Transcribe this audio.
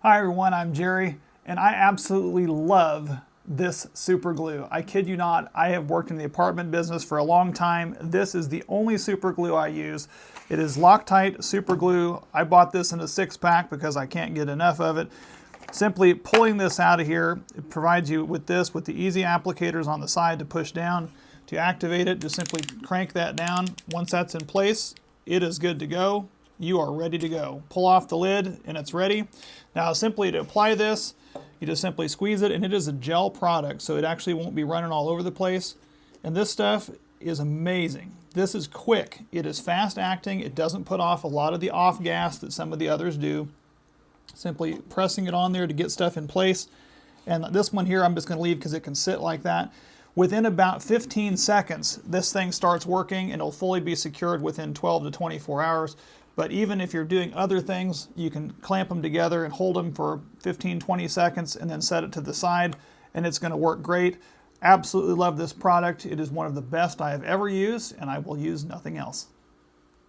Hi everyone, I'm Jerry, and I absolutely love this super glue. I kid you not, I have worked in the apartment business for a long time. This is the only super glue I use. It is Loctite super glue. I bought this in a 6-pack because I can't get enough of it. Simply pulling this out of here, it provides you with this, with the easy applicators on the side to push down. To activate it, just simply crank that down. Once that's in place, it is good to go. You are ready to go. Pull off the lid and it's ready. Now simply to apply this, you just simply squeeze it, and it is a gel product, so it actually won't be running all over the place. And this stuff is amazing. This is quick. It is fast acting. It doesn't put off a lot of the off gas that some of the others do. Simply pressing it on there to get stuff in place. And this one here I'm just going to leave because it can sit like that. Within about 15 seconds, this thing starts working, and it'll fully be secured within 12 to 24 hours. But even if you're doing other things, you can clamp them together and hold them for 15-20 seconds and then set it to the side, and it's going to work great. Absolutely love this product. It is one of the best I have ever used, and I will use nothing else.